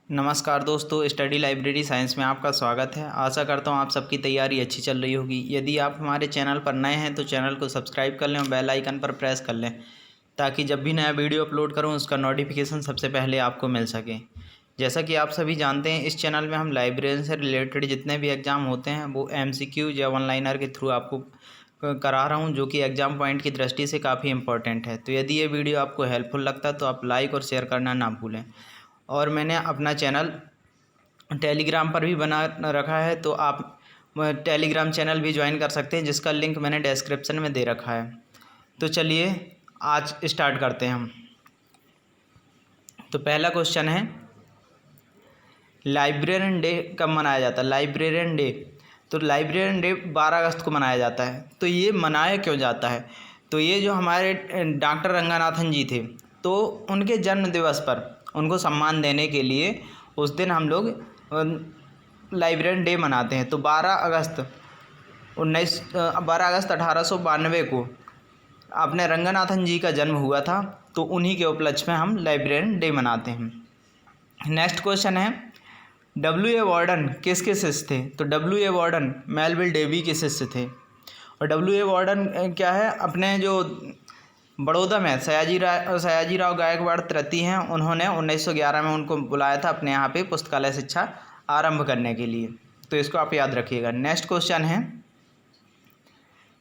नमस्कार दोस्तों, study library science में आपका स्वागत है। आशा करता हूँ आप सबकी तैयारी अच्छी चल रही होगी। यदि आप हमारे चैनल पर नए हैं तो चैनल को सब्सक्राइब कर लें और बेल आइकन पर प्रेस कर लें ताकि जब भी नया वीडियो अपलोड करूँ उसका नोटिफिकेशन सबसे पहले आपको मिल सके। जैसा कि आप सभी जानते हैं, इस चैनल में हम लाइब्रेरी से रिलेटेड जितने भी एग्ज़ाम होते हैं वो MCQ या वन लाइनर के थ्रू आपको करा रहा हूँ, जो कि एग्ज़ाम पॉइंट की दृष्टि से काफ़ी इंपॉर्टेंट है। तो यदि ये वीडियो आपको हेल्पफुल लगता है तो आप लाइक और शेयर करना ना भूलें। और मैंने अपना चैनल टेलीग्राम पर भी बना रखा है, तो आप टेलीग्राम चैनल भी ज्वाइन कर सकते हैं, जिसका लिंक मैंने डिस्क्रिप्शन में दे रखा है। तो चलिए आज स्टार्ट करते हैं हम। तो पहला क्वेश्चन है, लाइब्रेरियन डे कब मनाया जाता है? लाइब्रेरियन डे, तो लाइब्रेरियन डे 12 अगस्त को मनाया जाता है। तो ये मनाया क्यों जाता है? तो ये जो हमारे डॉक्टर रंगनाथन जी थे, तो उनके जन्म दिवस पर उनको सम्मान देने के लिए उस दिन हम लोग लाइब्रेरियन डे मनाते हैं। तो 12 अगस्त 1892 को अपने रंगनाथन जी का जन्म हुआ था, तो उन्हीं के उपलक्ष्य में हम लाइब्रेरियन डे मनाते हैं। नेक्स्ट क्वेश्चन है, W.A. वार्डन किसके शिष्य थे? तो W.A. वार्डन मेलविल डेवी के शिष्य थे। और W.A. वार्डन क्या है, अपने जो बड़ौदा में सयाजी राव गायकवाड़ तृतीय हैं, उन्होंने 1911 में उनको बुलाया था अपने यहाँ पे पुस्तकालय शिक्षा आरंभ करने के लिए। तो इसको आप याद रखिएगा। नेक्स्ट क्वेश्चन है,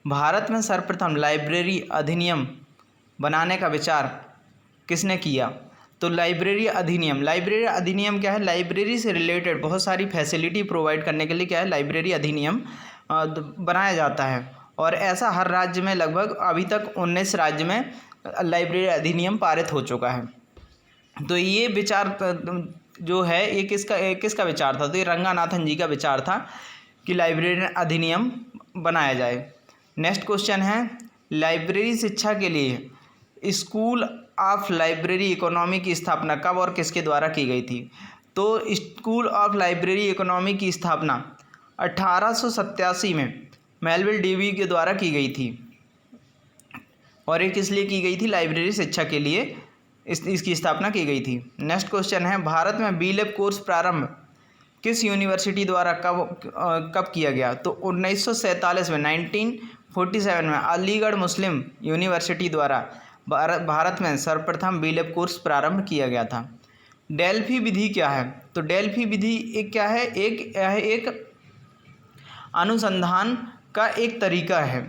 भारत में सर्वप्रथम लाइब्रेरी अधिनियम बनाने का विचार किसने किया? तो लाइब्रेरी अधिनियम क्या है? लाइब्रेरी से रिलेटेड बहुत सारी फैसिलिटी प्रोवाइड करने के लिए क्या है, लाइब्रेरी अधिनियम बनाया जाता है। और ऐसा हर राज्य में, लगभग अभी तक 19 राज्य में लाइब्रेरी अधिनियम पारित हो चुका है। तो ये विचार जो है ये किसका विचार था? तो ये रंगनाथन जी का विचार था कि लाइब्रेरी अधिनियम बनाया जाए। नेक्स्ट क्वेश्चन है, लाइब्रेरी शिक्षा के लिए स्कूल ऑफ लाइब्रेरी इकोनॉमी की स्थापना कब और किसके द्वारा की गई थी? तो स्कूल ऑफ लाइब्रेरी इकोनॉमी की स्थापना 1887 में मेलविल डेवी के द्वारा की गई थी। और ये किस लिए की गई थी? लाइब्रेरी शिक्षा के लिए इसकी स्थापना की गई थी। नेक्स्ट क्वेश्चन है, भारत में B.Lab कोर्स प्रारंभ किस यूनिवर्सिटी द्वारा कब किया गया? तो 1947 में 1947 में अलीगढ़ मुस्लिम यूनिवर्सिटी द्वारा भारत में सर्वप्रथम B.Lab कोर्स प्रारंभ किया गया था। डेल्फी विधि क्या है? तो डेल्फी विधि एक क्या है, एक अनुसंधान का एक तरीका है।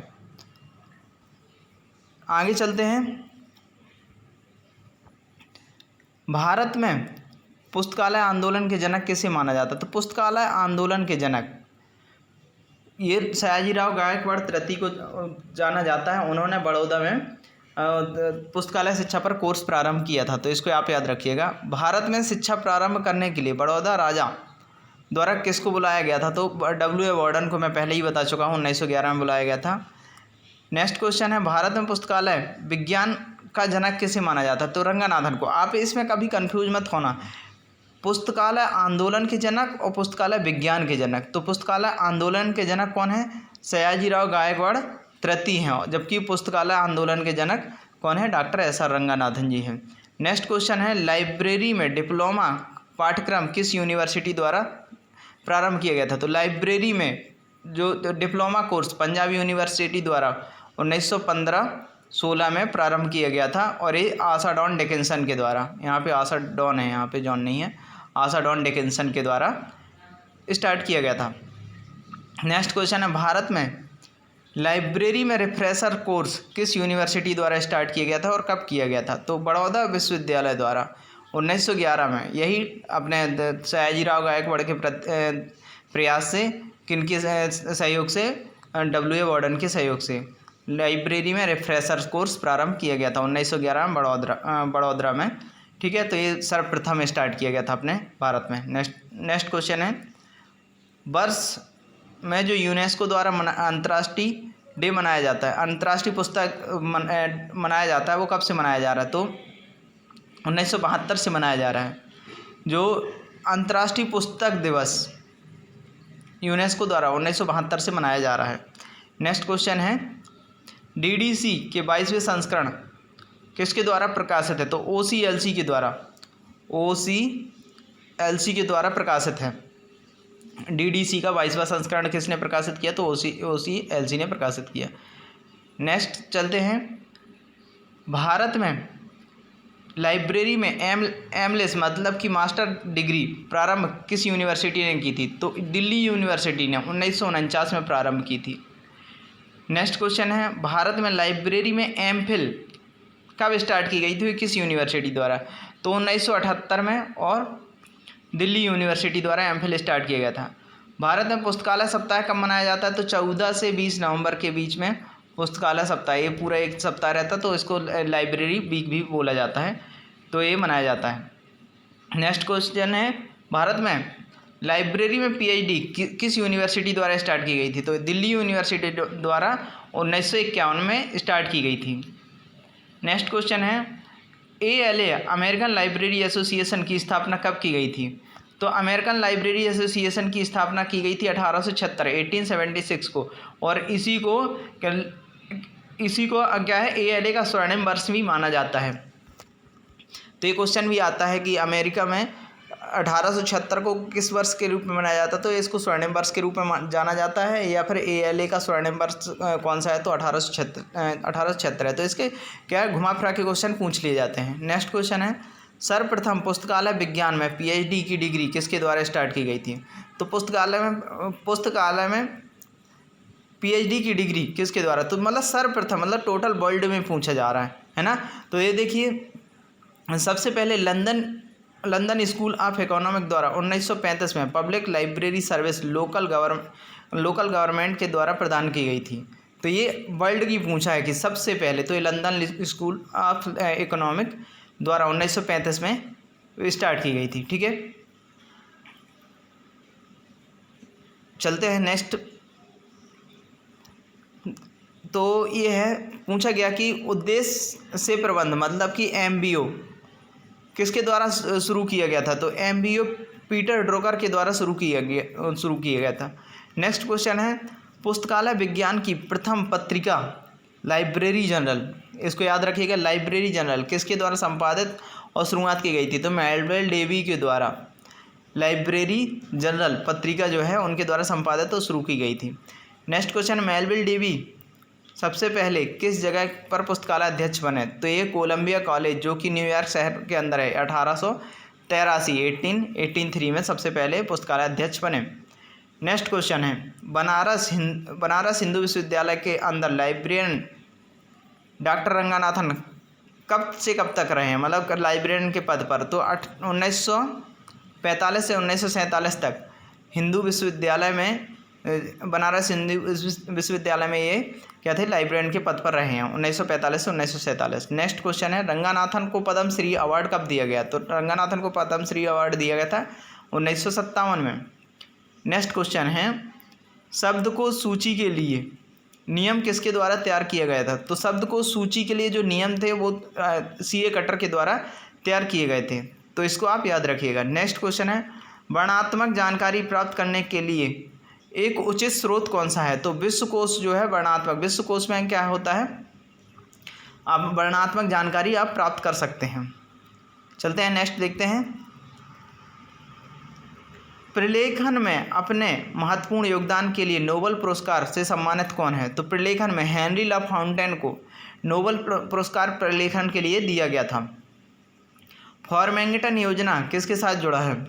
आगे चलते हैं। भारत में पुस्तकालय आंदोलन के जनक किसे माना जाता? तो पुस्तकालय आंदोलन के जनक ये सयाजी राव गायकवाड़ तृतीय को जाना जाता है। उन्होंने बड़ौदा में पुस्तकालय शिक्षा पर कोर्स प्रारंभ किया था। तो इसको आप याद रखिएगा। भारत में शिक्षा प्रारंभ करने के लिए बड़ौदा राजा द्वारा किसको बुलाया गया था? तो W.A. वार्डन को मैं पहले ही बता चुका हूँ, 1911 में बुलाया गया था। नेक्स्ट क्वेश्चन है, भारत में पुस्तकालय विज्ञान का जनक किसे माना जाता है? तो रंगनाथन को। आप इसमें कभी कंफ्यूज मत होना, पुस्तकालय आंदोलन के जनक और पुस्तकालय विज्ञान के जनक। तो पुस्तकालय आंदोलन के जनक कौन है? सयाजी राव गायकवाड़ तृतीय हैं, जबकि पुस्तकालय आंदोलन के जनक कौन है? Doctor S.R. रंगनाथन जी हैं। नेक्स्ट क्वेश्चन है, लाइब्रेरी में डिप्लोमा पाठ्यक्रम किस यूनिवर्सिटी द्वारा प्रारंभ किया गया था? तो लाइब्रेरी में जो डिप्लोमा कोर्स पंजाब यूनिवर्सिटी द्वारा 1915-16 में प्रारंभ किया गया था। और ये आशा डॉन डिकिंसन के द्वारा, यहाँ पे आशा डॉन है, यहाँ पे जॉन नहीं है, आशा डॉन डिकिंसन के द्वारा स्टार्ट किया गया था। नेक्स्ट क्वेश्चन है, भारत में लाइब्रेरी में रिफ्रेशर कोर्स किस यूनिवर्सिटी द्वारा स्टार्ट किया गया था और कब किया गया था? तो बड़ौदा विश्वविद्यालय द्वारा 1911 में। यही अपने सयाजी राव गायकवाड़ के प्रयास से, किनके सहयोग से? W.A. वार्डन के सहयोग से लाइब्रेरी में रिफ्रेशर कोर्स प्रारंभ किया गया था 1911 में बड़ौदा में। ठीक है, तो ये सर्वप्रथम स्टार्ट किया गया था अपने भारत में। नेक्स्ट क्वेश्चन है, वर्ष में जो यूनेस्को द्वारा अंतर्राष्ट्रीय डे मनाया जाता है, अंतर्राष्ट्रीय पुस्तक मनाया जाता है, वो कब से मनाया जा रहा है? तो 1972 से मनाया जा रहा है, जो अंतर्राष्ट्रीय पुस्तक दिवस यूनेस्को द्वारा 1972 से मनाया जा रहा है। नेक्स्ट क्वेश्चन है, DDC के 22वें संस्करण किसके द्वारा प्रकाशित है? तो OCLC के द्वारा, OCLC एलसी के द्वारा प्रकाशित है। डीडीसी का 22वां संस्करण किसने प्रकाशित किया? तो ओसीएलसी ने प्रकाशित किया। नेक्स्ट चलते हैं, भारत में लाइब्रेरी में एमलेस मतलब कि मास्टर डिग्री प्रारंभ किस यूनिवर्सिटी ने की थी? तो दिल्ली यूनिवर्सिटी ने 1949 में प्रारंभ की थी। नेक्स्ट क्वेश्चन है, भारत में लाइब्रेरी में एमफिल कब स्टार्ट की गई थी, किस यूनिवर्सिटी द्वारा? तो 1978 में और दिल्ली यूनिवर्सिटी द्वारा एमफिल स्टार्ट किया गया था। भारत में पुस्तकालय सप्ताह कब मनाया जाता है? तो 14 से 20 नवंबर के बीच में पुस्तकालय सप्ताह, ये पूरा एक सप्ताह रहता है, तो इसको लाइब्रेरी वीक भी बोला जाता है, तो ये मनाया जाता है। नेक्स्ट क्वेश्चन है, भारत में लाइब्रेरी में पीएचडी किस यूनिवर्सिटी द्वारा स्टार्ट की गई थी? तो दिल्ली यूनिवर्सिटी द्वारा 1951 में स्टार्ट की गई थी। नेक्स्ट क्वेश्चन है, ALA अमेरिकन लाइब्रेरी एसोसिएशन की स्थापना कब की गई थी? तो अमेरिकन लाइब्रेरी एसोसिएशन की स्थापना की गई थी 1876 को, और इसी को क्या है, ALA का स्वर्णिम वर्ष भी माना जाता है। तो ये क्वेश्चन भी आता है कि अमेरिका में 1876 को किस वर्ष के रूप में मनाया जाता है? तो इसको स्वर्णिम वर्ष के रूप में जाना जाता है, या फिर ALA का स्वर्णिम वर्ष कौन सा है? तो 1876 है। तो इसके क्या है, घुमा फिरा के क्वेश्चन पूछ लिए जाते हैं। नेक्स्ट क्वेश्चन है, सर्वप्रथम पुस्तकालय विज्ञान में PhD की डिग्री किसके द्वारा स्टार्ट की गई थी? तो पुस्तकालय में PhD की डिग्री किसके द्वारा? तो मतलब सर्वप्रथम मतलब टोटल वर्ल्ड में पूछा जा रहा है ना। तो ये देखिए, सबसे पहले लंदन स्कूल ऑफ इकोनॉमिक द्वारा 1935 में public library service local government के द्वारा प्रदान की गई थी। तो ये वर्ल्ड की पूछा है कि सबसे पहले, तो ये लंदन स्कूल ऑफ इकोनॉमिक द्वारा 1935 में स्टार्ट की गई थी। ठीक है, चलते हैं नेक्स्ट। तो ये है, पूछा गया कि उद्देश्य से प्रबंध मतलब कि MBO किसके द्वारा शुरू किया गया था? तो MBO पीटर ड्रोकर के द्वारा शुरू किया गया था। नेक्स्ट क्वेश्चन है, पुस्तकालय विज्ञान की प्रथम पत्रिका लाइब्रेरी जर्नल, इसको याद रखिएगा, लाइब्रेरी जर्नल किसके द्वारा संपादित और शुरुआत की गई थी? तो मेलविल डेवी के द्वारा लाइब्रेरी जर्नल पत्रिका जो है उनके द्वारा संपादित और शुरू की गई थी। नेक्स्ट क्वेश्चन, मेलविल डेवी सबसे पहले किस जगह पर पुस्तकालय अध्यक्ष बने? तो ये कोलंबिया कॉलेज जो कि न्यूयॉर्क शहर के अंदर है, 1883 में सबसे पहले पुस्तकालय अध्यक्ष बने। नेक्स्ट क्वेश्चन है, बनारस हिंदू विश्वविद्यालय के अंदर लाइब्रेरियन डॉक्टर रंगनाथन कब से कब तक रहे हैं, मतलब लाइब्रेरियन के पद पर? तो 1945 से 1947 तक हिंदू विश्वविद्यालय में, बनारस हिंदू विश्वविद्यालय में ये क्या थे, लाइब्रेरियन के पद पर रहे हैं 1945 से 1947। नेक्स्ट क्वेश्चन है, रंगनाथन को पद्म श्री अवार्ड कब दिया गया? तो रंगनाथन को पद्म श्री अवार्ड दिया गया था 1957 में। नेक्स्ट क्वेश्चन है, शब्द को सूची के लिए नियम किसके द्वारा तैयार किया गया था? तो शब्द को सूची के लिए जो नियम थे वो CA कटर के द्वारा तैयार किए गए थे, तो इसको आप याद रखिएगा। नेक्स्ट क्वेश्चन है, वर्णनात्मक जानकारी प्राप्त करने के लिए एक उचित स्रोत कौन सा है? तो विश्वकोश जो है वर्णनात्मक, विश्वकोश में क्या होता है, आप वर्णनात्मक जानकारी आप प्राप्त कर सकते हैं। चलते हैं नेक्स्ट देखते हैं, प्रलेखन में अपने महत्वपूर्ण योगदान के लिए नोबेल पुरस्कार से सम्मानित कौन है? तो प्रलेखन में हेनरी ला फाउंटेन को नोबेल पुरस्कार प्रलेखन के लिए दिया गया था। फॉरमैंगटन योजना किसके साथ जुड़ा है?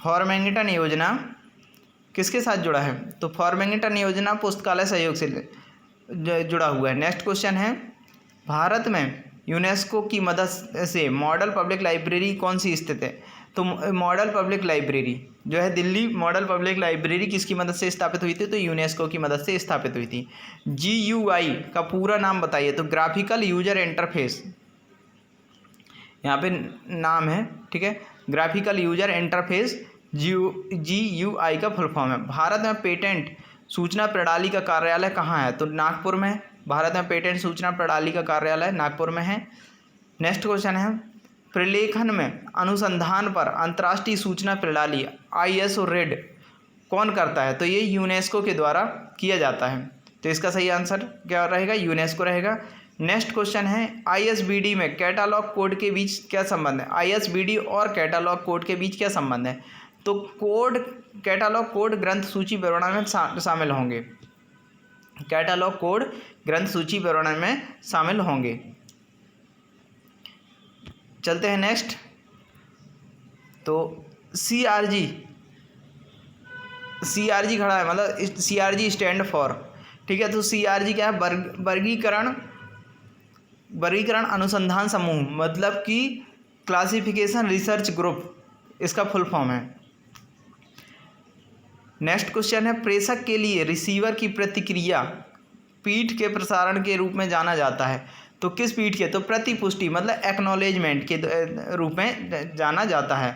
फॉरमैंगटन योजना किसके साथ जुड़ा है? तो फॉरमैंगटन योजना पुस्तकालय सहयोग से जुड़ा हुआ है। नेक्स्ट क्वेश्चन है, भारत में यूनेस्को की मदद से मॉडल पब्लिक लाइब्रेरी कौन सी स्थित है? तो मॉडल पब्लिक लाइब्रेरी जो है दिल्ली मॉडल पब्लिक लाइब्रेरी किसकी मदद से स्थापित हुई थी? तो यूनेस्को की मदद से स्थापित हुई थी। GUI का पूरा नाम बताइए? तो ग्राफिकल यूजर इंटरफेस, यहाँ पे नाम है, ठीक है, ग्राफिकल यूजर इंटरफेस GUI का फुल फॉर्म है। भारत में पेटेंट सूचना प्रणाली का कार्यालय कहाँ है? तो नागपुर में। भारत में पेटेंट सूचना प्रणाली का कार्यालय नागपुर में है। नेक्स्ट क्वेश्चन है, प्रलेखन में अनुसंधान पर अंतर्राष्ट्रीय सूचना प्रणाली ISO रेड कौन करता है? तो ये यूनेस्को के द्वारा किया जाता है। तो इसका सही आंसर क्या रहेगा? यूनेस्को रहेगा। नेक्स्ट क्वेश्चन है ISBD में कैटालॉग कोड के बीच क्या संबंध है। ISBD और कैटालॉग कोड के बीच क्या संबंध है। तो कोड कैटालॉग कोड ग्रंथ सूची विवरण में शामिल होंगे। कैटालॉग कोड ग्रंथ सूची विवरण में शामिल होंगे। चलते हैं नेक्स्ट। तो CRG खड़ा है, मतलब CRG स्टैंड फॉर, ठीक है। तो CRG क्या है, वर्गीकरण अनुसंधान समूह, मतलब कि क्लासिफिकेशन रिसर्च ग्रुप, इसका फुल फॉर्म है। नेक्स्ट क्वेश्चन है प्रेषक के लिए रिसीवर की प्रतिक्रिया पीठ के प्रसारण के रूप में जाना जाता है। तो किस पीठ के, तो प्रतिपुष्टि मतलब एक्नॉलेजमेंट के रूप में जाना जाता है।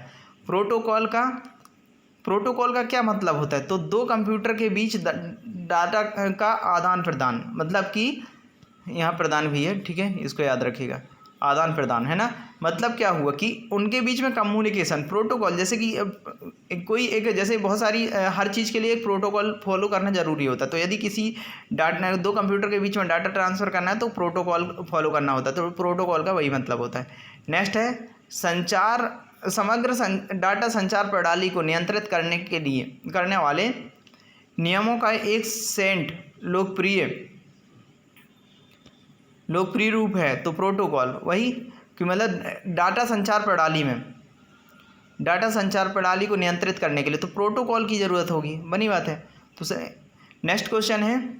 प्रोटोकॉल का क्या मतलब होता है। तो दो कंप्यूटर के बीच डाटा का आदान प्रदान, मतलब कि यहाँ प्रदान भी है, ठीक है, इसको याद रखिएगा, आदान प्रदान है ना। मतलब क्या हुआ कि उनके बीच में कम्युनिकेशन। प्रोटोकॉल जैसे कि कोई एक, जैसे बहुत सारी हर चीज़ के लिए एक प्रोटोकॉल फॉलो करना ज़रूरी होता है। तो यदि किसी दो कंप्यूटर के बीच में डाटा ट्रांसफ़र करना है तो प्रोटोकॉल फॉलो करना होता है। तो प्रोटोकॉल का वही मतलब होता है। नेक्स्ट है समग्र डाटा संचार प्रणाली को नियंत्रित करने वाले नियमों का एक सेट लोकप्रिय रूप है। तो प्रोटोकॉल वही कि मतलब डाटा संचार प्रणाली को नियंत्रित करने के लिए तो प्रोटोकॉल की ज़रूरत होगी, बनी बात है। तो नेक्स्ट क्वेश्चन है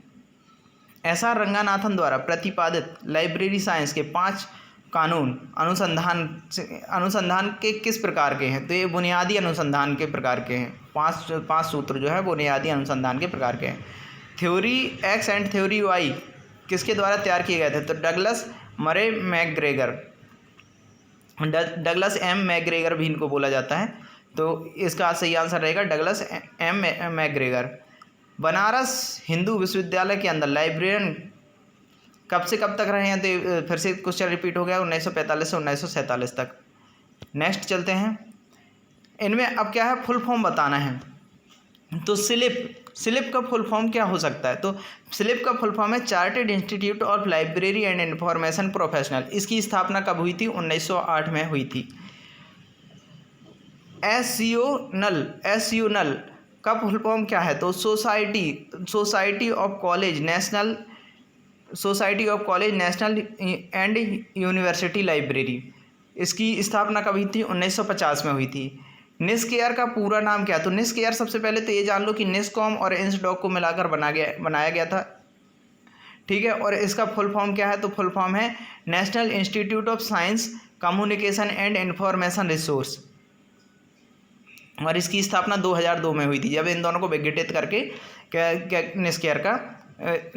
SR रंगानाथन द्वारा प्रतिपादित लाइब्रेरी साइंस के 5 कानून अनुसंधान के किस प्रकार के हैं। तो ये बुनियादी अनुसंधान के प्रकार के हैं। पांच सूत्र जो है बुनियादी अनुसंधान के प्रकार के हैं। Theory X and theory Y किसके द्वारा तैयार किए गए थे। तो डगलस M मैकग्रेगर भी इनको बोला जाता है। तो इसका सही आंसर रहेगा Douglas M McGregor. Banaras Hindu विश्वविद्यालय के अंदर लाइब्रेरियन कब से कब तक रहे हैं। तो फिर से क्वेश्चन रिपीट हो गया, 1945 से 1947 तक। नेक्स्ट चलते हैं। इनमें अब क्या है, फुल फॉर्म बताना है। तो स्लिप का फुल फॉर्म क्या हो सकता है। तो स्लिप का फुल फॉर्म है chartered institute of library and information professional. इसकी स्थापना कब हुई थी, 1908 में हुई थी। SCO नल का फुल फॉर्म क्या है। तो society of college national and university library. इसकी स्थापना कब हुई थी, 1950 में हुई थी। निस्केयर का पूरा नाम क्या है। तो निस्केयर सबसे पहले तो ये जान लो कि निस्कॉम और इंसडॉक को मिलाकर बनाया गया था, ठीक है। और इसका फुल फॉर्म क्या है। तो फुल फॉर्म है national institute of science communication and information resource. और इसकी स्थापना 2002 में हुई थी, जब इन दोनों को विघटित करके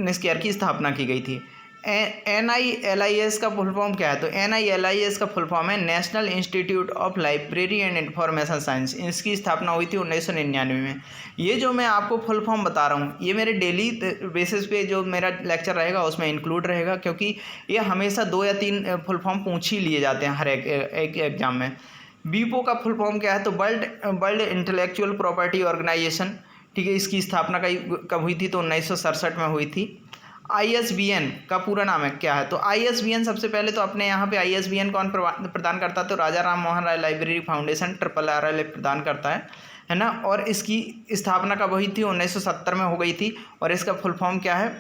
निस्केयर की स्थापना की गई थी। NILIS का फुल फॉर्म क्या है। तो NILIS का फुल फॉर्म है national institute of library and information science. इसकी स्थापना हुई थी 1999 में। ये जो मैं आपको फुल फॉर्म बता रहा हूँ ये मेरे डेली बेसिस पे जो मेरा लेक्चर रहेगा उसमें इंक्लूड रहेगा, क्योंकि ये हमेशा 2 या 3 फुल फॉर्म पूछ ही लिए जाते हैं हर एक एग्जाम में। BIPO का फुल फॉर्म क्या है। तो वर्ल्ड इंटेलेक्चुअल प्रॉपर्टी ऑर्गेनाइजेशन, ठीक है। इसकी स्थापना कब हुई थी। तो 1967 में हुई थी। ISBN का पूरा नाम है क्या है। तो ISBN सबसे पहले तो अपने यहाँ पे ISBN कौन प्रदान करता है। तो राजा Ram Mohan Roy library foundation RRL प्रदान करता है ना। और इसकी स्थापना कब हुई थी, 1970 में हो गई थी। और इसका फुल फॉर्म क्या है,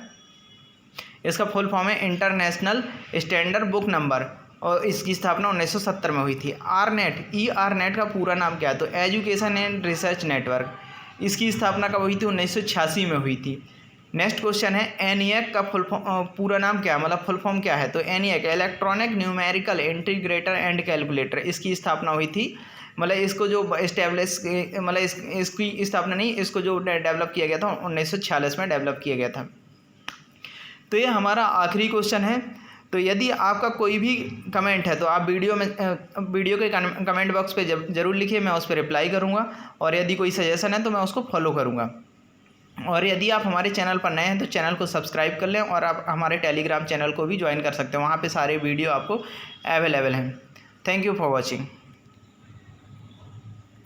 इसका फुल फॉर्म है इंटरनेशनल स्टैंडर्ड बुक नंबर। और इसकी स्थापना 1970 में हुई थी। ERNET का पूरा नाम क्या है। तो एजुकेशन एंड रिसर्च नेटवर्क। इसकी स्थापना कब हुई थी, 1986 में हुई थी। नेक्स्ट क्वेश्चन है ENIAC का पूरा नाम क्या है, मतलब फुल फॉर्म क्या है। तो ENIAC electronic numerical integrator and calculator. इसकी स्थापना हुई थी, मतलब इसको जो इसकी स्थापना नहीं, इसको जो डेवलप किया गया था 1946 में डेवलप किया गया था। तो ये हमारा आखिरी क्वेश्चन है। तो यदि आपका कोई भी कमेंट है तो आप वीडियो के कमेंट बॉक्स पे ज़रूर लिखिए, मैं उस पर रिप्लाई करूँगा। और यदि कोई सजेशन है तो मैं उसको फॉलो करूँगा। और यदि आप हमारे चैनल पर नए हैं तो चैनल को सब्सक्राइब कर लें। और आप हमारे टेलीग्राम चैनल को भी ज्वाइन कर सकते हैं, वहाँ पे सारे वीडियो आपको अवेलेबल हैं। Thank you for watching.